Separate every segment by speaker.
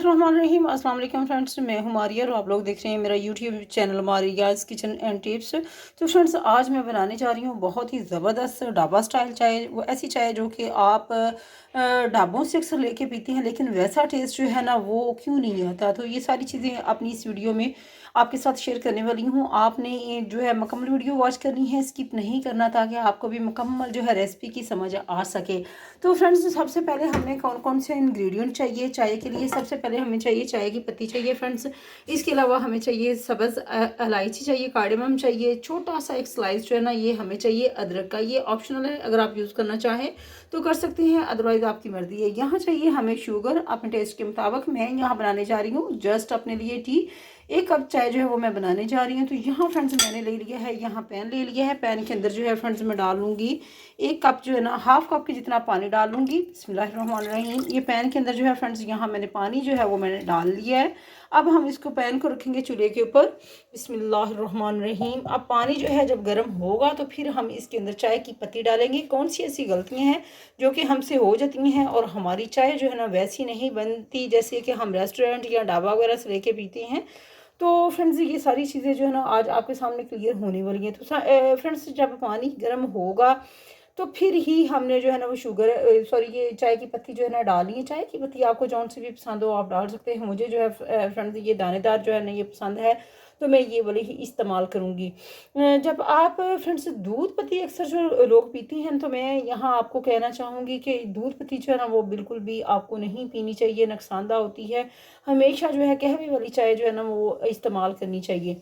Speaker 1: बिस्मिल्लाहिर्रहमानिर्रहीम। अस्सलाम वालेकुम फ्रेंड्स, मैं हूं मारिया और आप लोग देख रहे हैं मेरा YouTube channel Maria's kitchen and tips. तो फ्रेंड्स, आज मैं बनाने जा रही हूं बहुत ही ज़बरदस्त ढाबा स्टाइल चाय। वो ऐसी चाय जो कि आप ढाबों से अक्सर लेके पीते हैं, लेकिन वैसा टेस्ट जो है ना वो क्यों नहीं आता। तो ये सारी चीज़ें अपनी इस वीडियो में आपके साथ शेयर करने वाली हूँ। आपने ये जो है मुकम्मल वीडियो वॉच करनी है, स्किप नहीं करना, ताकि आपको भी मुकम्मल जो है रेसिपी की समझ आ सके। तो फ्रेंड्स, सबसे पहले हमें कौन कौन से इंग्रेडिएंट चाहिए चाय के लिए। सबसे पहले हमें चाहिए चाय की पत्ती चाहिए फ्रेंड्स। इसके अलावा हमें चाहिए सब्ज़ इलायची चाहिए, कार्डेमम चाहिए, छोटा सा एक स्लाइस जो है ना ये हमें चाहिए अदरक का। ये ऑप्शनल है, अगर आप यूज़ करना चाहें तो कर सकते हैं, अदरवाइज़ आपकी मर्ज़ी है। यहाँ चाहिए हमें शुगर अपने टेस्ट के मुताबिक। मैं यहाँ बनाने जा रही हूँ जस्ट अपने लिए टी, 1 कप चाय जो है वो मैं बनाने जा रही हूँ। तो यहाँ फ्रेंड्स मैंने ले लिया है, यहाँ पैन ले लिया है। पैन के अंदर जो है फ्रेंड्स मैं डालूंगी 1 कप जो है ना, हाफ कप के जितना पानी डालूंगी। बिस्मिल्लाहिर्रहमानिर्रहीम। ये पैन के अंदर जो है फ्रेंड्स यहाँ मैंने पानी जो है वो मैंने डाल लिया है। अब हम इसको पैन को रखेंगे चूल्हे के ऊपर। बिस्मिल्लाहिर्रहमानिर्रहीम। अब पानी जो है जब गर्म होगा तो फिर हम इसके अंदर चाय की पत्ती डालेंगे। कौन सी ऐसी गलतियां हैं जो कि हमसे हो जाती हैं और हमारी चाय जो है ना वैसी नहीं बनती जैसे कि हम रेस्टोरेंट या ढाबा वगैरह से लेके पीते हैं। तो फ्रेंड्स, ये सारी चीज़ें जो है ना आज आपके सामने क्लियर होने वाली हैं। तो फ्रेंड्स, जब पानी गर्म होगा तो फिर ही हमने जो है ना वो शुगर सॉरी ये चाय की पत्ती जो है ना डालनी है। चाय की पत्ती आपको जौन सी भी पसंद हो आप डाल सकते हैं। मुझे जो है फ्रेंड्स ये दानेदार जो है ना ये पसंद है, तो मैं ये वाली ही इस्तेमाल करूँगी। जब आप फ्रेंड्स दूध पत्ती अक्सर जो लोग पीते हैं, तो मैं यहाँ आपको कहना चाहूँगी कि दूध पत्ती जो है ना वो बिल्कुल भी आपको नहीं पीनी चाहिए, नुकसानदा होती है। हमेशा जो है कहवे वाली चाय जो है ना वो इस्तेमाल करनी चाहिए।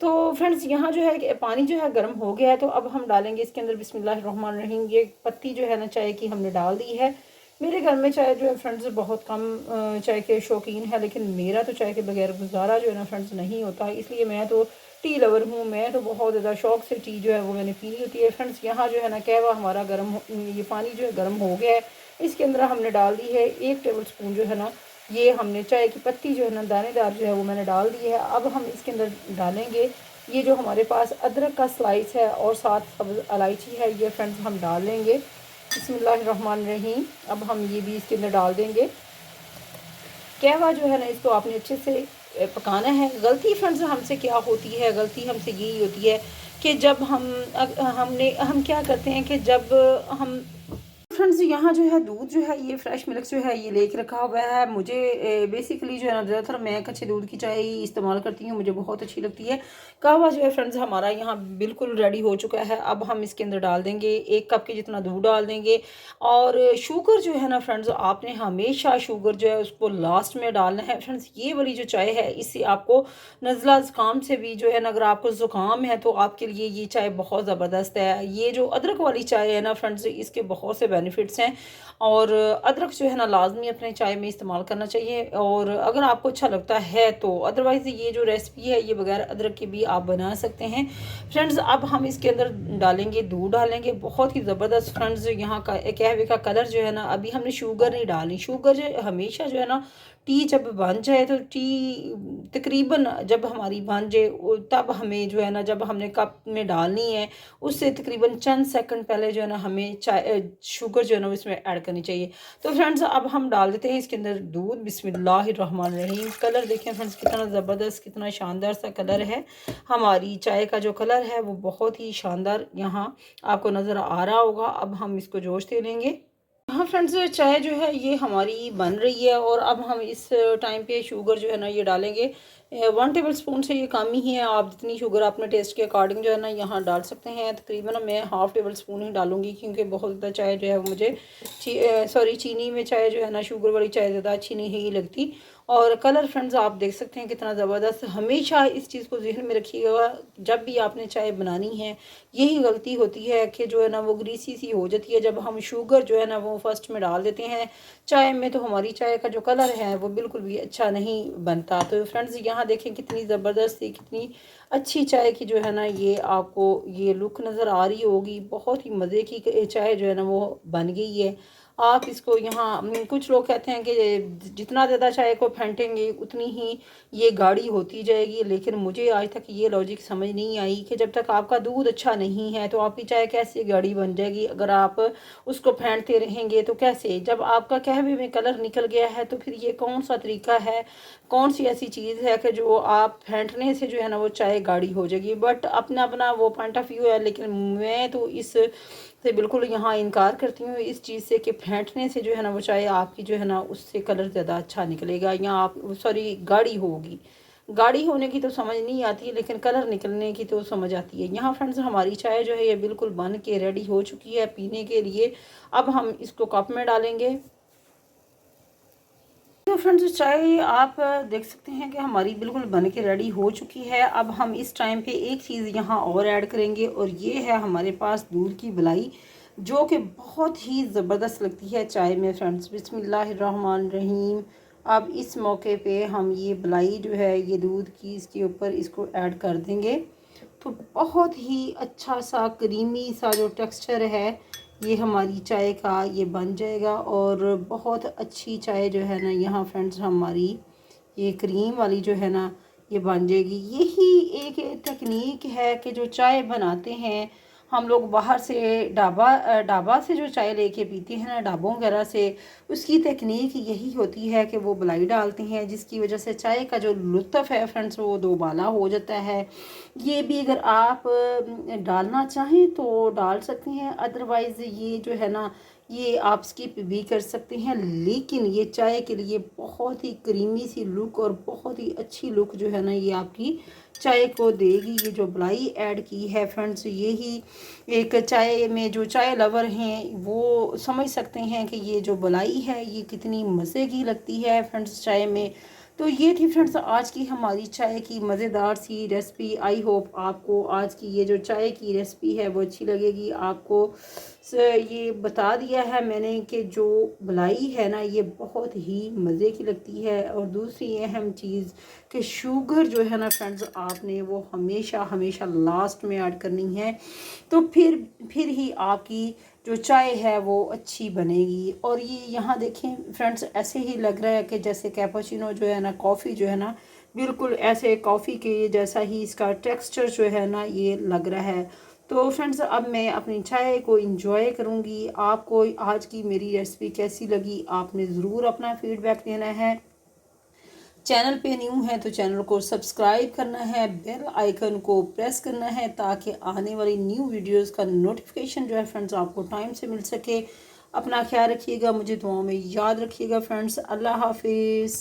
Speaker 1: तो फ्रेंड्स, यहाँ जो है कि पानी जो है गर्म हो गया है, तो अब हम डालेंगे इसके अंदर बिस्मिल्लाहिर्रहमानिर्रहीम। ये पत्ती जो है ना चाय की हमने डाल दी है। मेरे घर में चाय जो है फ्रेंड्स बहुत कम चाय के शौकीन है, लेकिन मेरा तो चाय के बगैर गुजारा जो है ना फ्रेंड्स नहीं होता। इसलिए मैं तो टी लवर हूँ, मैं तो बहुत ज़्यादा शौक से टी जो है वो मैंने पीनी होती है। फ्रेंड्स, यहाँ जो है ना कहवा हमारा ये पानी जो है गर्म हो गया है। इसके अंदर हमने डाल दी है 1 टेबल स्पून जो है ना ये हमने चाय की पत्ती जो है ना दानेदार जो है वो मैंने डाल दी है। अब हम इसके अंदर डालेंगे ये जो हमारे पास अदरक का स्लाइस है और साथ सब्ज़ इलायची है, ये फ्रेंड्स हम डाल लेंगे। बिस्मिल्लाहिर्रहमानिर्रहीम। अब हम ये भी इसके अंदर डाल देंगे। कहवा जो है ना इसको आपने अच्छे से पकाना है। गलती फ्रेंड्स हमसे क्या होती है, गलती हमसे यही होती है कि जब हम क्या करते हैं कि जब हम फ्रेंड्स यहाँ जो है दूध जो है ये फ्रेश मिल्क जो है ये लेके रखा हुआ है। मुझे बेसिकली जो है ना ज़्यादातर मैं कच्चे दूध की चाय ही इस्तेमाल करती हूँ, मुझे बहुत अच्छी लगती है। कहवा जो है फ्रेंड्स हमारा यहाँ बिल्कुल रेडी हो चुका है। अब हम इसके अंदर डाल देंगे 1 कप के जितना दूध डाल देंगे। और शुगर जो है ना फ्रेंड्स, आपने हमेशा शुगर जो है उसको लास्ट में डालना है। फ्रेंड्स, ये वाली जो चाय है इससे आपको नज़ला ज़ुकाम से भी जो है ना, अगर आपको ज़ुकाम है तो आपके लिए ये चाय बहुत ज़बरदस्त है। ये जो अदरक वाली चाय है ना फ्रेंड्स, इसके बहुत से बेनिफिट्स हैं। और अदरक जो है ना लाजमी अपने चाय में इस्तेमाल करना चाहिए, और अगर आपको अच्छा लगता है तो। अदरवाइज़ ये जो रेसिपी है ये बगैर अदरक के भी आप बना सकते हैं। फ्रेंड्स, अब हम इसके अंदर डालेंगे दूध डालेंगे, बहुत ही ज़बरदस्त। फ्रेंड्स, यहाँ का कहवे का कलर जो है ना, अभी हमने शुगर नहीं डाली। शुगर जो हमेशा जो है ना टी जब बन जाए तो टी तकरीबन जब हमारी बन जाए तब हमें जो है ना, जब हमने कप में डालनी है उससे तकरीबन चंद सेकंड पहले जो है ना हमें चाय शुगर जो है ना इसमें ऐड करनी चाहिए। तो फ्रेंड्स, अब हम डाल देते हैं इसके अंदर दूध। बिस्मिल्लाहिर्रहमानिर्रहीम। कलर देखें फ्रेंड्स कितना ज़बरदस्त, कितना शानदार सा कलर है। हमारी चाय का जो कलर है वो बहुत ही शानदार यहाँ आपको नज़र आ रहा होगा। अब हम इसको जोश दे लेंगे। हाँ फ्रेंड्स, चाय जो है ये हमारी बन रही है, और अब हम इस टाइम पे शुगर जो है ना ये डालेंगे। 1 टेबल स्पून से ये कम ही है, आप जितनी शुगर अपने टेस्ट के अकॉर्डिंग जो है ना यहाँ डाल सकते हैं। तकरीबन मैं हाफ़ टेबल स्पून ही डालूंगी, क्योंकि बहुत ज़्यादा चाय जो है वो मुझे चीनी में चाय जो है ना शुगर वाली चाय ज़्यादा अच्छी नहीं लगती। और कलर फ्रेंड्स आप देख सकते हैं कितना ज़बरदस्त। हमेशा इस चीज़ को जहन में रखिएगा, जब भी आपने चाय बनानी है यही गलती होती है कि जो है ना वो ग्रीसी सी हो जाती है जब हम शुगर जो है ना वो फर्स्ट में डाल देते हैं चाय में, तो हमारी चाय का जो कलर है वो बिल्कुल भी अच्छा नहीं बनता। तो फ्रेंड्स, यहाँ देखें कितनी ज़बरदस्त कितनी अच्छी चाय की जो है ना ये आपको ये लुक नज़र आ रही होगी। बहुत ही मज़े की चाय जो है ना वो बन गई है। आप इसको यहाँ कुछ लोग कहते हैं कि जितना ज़्यादा चाय को फेंटेंगे उतनी ही ये गाढ़ी होती जाएगी, लेकिन मुझे आज तक ये लॉजिक समझ नहीं आई कि जब तक आपका दूध अच्छा नहीं है तो आपकी चाय कैसे गाढ़ी बन जाएगी। अगर आप उसको फेंटते रहेंगे तो कैसे, जब आपका कहवे में कलर निकल गया है तो फिर ये कौन सा तरीका है, कौन सी ऐसी चीज़ है कि जो आप फेंटने से जो है ना वो चाय गाढ़ी हो जाएगी। बट अपना अपना वो पॉइंट ऑफ व्यू है, लेकिन मैं तो इस से बिल्कुल यहाँ इनकार करती हूँ इस चीज़ से कि फेंटने से जो है ना वो चाय आपकी जो है ना उससे कलर ज़्यादा अच्छा निकलेगा, या आप सॉरी गाढ़ी होगी। गाढ़ी होने की तो समझ नहीं आती, लेकिन कलर निकलने की तो समझ आती है। यहाँ फ्रेंड्स हमारी चाय जो है ये बिल्कुल बन के रेडी हो चुकी है पीने के लिए। अब हम इसको कप में डालेंगे। तो फ्रेंड्स चाय आप देख सकते हैं कि हमारी बिल्कुल बन के रेडी हो चुकी है। अब हम इस टाइम पे एक चीज़ यहाँ और ऐड करेंगे, और ये है हमारे पास दूध की मलाई, जो कि बहुत ही ज़बरदस्त लगती है चाय में फ्रेंड्स। बिस्मिल्लाहिर्रहमानिर्रहीम। अब इस मौके पे हम ये मलाई जो है ये दूध की इसके ऊपर इसको ऐड कर देंगे, तो बहुत ही अच्छा सा क्रीमी सा जो टेक्सचर है ये हमारी चाय का ये बन जाएगा, और बहुत अच्छी चाय जो है ना यहाँ फ्रेंड्स हमारी ये क्रीम वाली जो है ना ये बन जाएगी। यही एक टेक्निक है कि जो चाय बनाते हैं हम लोग बाहर से ढाबा से जो चाय लेके पीते हैं ना ढाबों वगैरह से, उसकी टेक्निक यही होती है कि वो मलाई डालते हैं, जिसकी वजह से चाय का जो लुत्फ़ है फ्रेंड्स वो दोबाला हो जाता है। ये भी अगर आप डालना चाहें तो डाल सकते हैं, अदरवाइज़ ये जो है ना ये आप स्किप भी कर सकते हैं। लेकिन ये चाय के लिए बहुत ही क्रीमी सी लुक और बहुत ही अच्छी लुक जो है ना ये आपकी चाय को देगी। ये जो मलाई ऐड की है फ्रेंड्स, यही एक चाय में जो चाय लवर हैं वो समझ सकते हैं कि ये जो मलाई है ये कितनी मज़े की लगती है फ्रेंड्स चाय में। तो ये थी फ्रेंड्स आज की हमारी चाय की मज़ेदार सी रेसिपी। आई होप आपको आज की ये जो चाय की रेसिपी है वो अच्छी लगेगी। आपको ये बता दिया है मैंने कि जो मलाई है ना ये बहुत ही मज़े की लगती है। और दूसरी अहम चीज़ कि शुगर जो है ना फ्रेंड्स आपने वो हमेशा हमेशा लास्ट में ऐड करनी है, तो फिर ही आपकी जो चाय है वो अच्छी बनेगी। और ये यहाँ देखें फ्रेंड्स ऐसे ही लग रहा है कि जैसे कैपुचिनो जो है ना कॉफ़ी जो है ना बिल्कुल ऐसे कॉफ़ी के जैसा ही इसका टेक्सचर जो है ना ये लग रहा है। तो फ्रेंड्स अब मैं अपनी चाय को इंजॉय करूँगी। आपको आज की मेरी रेसिपी कैसी लगी आपने ज़रूर अपना फीडबैक देना है। चैनल पे न्यू है तो चैनल को सब्सक्राइब करना है, बेल आइकन को प्रेस करना है ताकि आने वाली न्यू वीडियोस का नोटिफिकेशन जो है फ्रेंड्स आपको टाइम से मिल सके। अपना ख्याल रखिएगा, मुझे दुआओं में याद रखिएगा फ्रेंड्स। अल्लाह हाफिज़।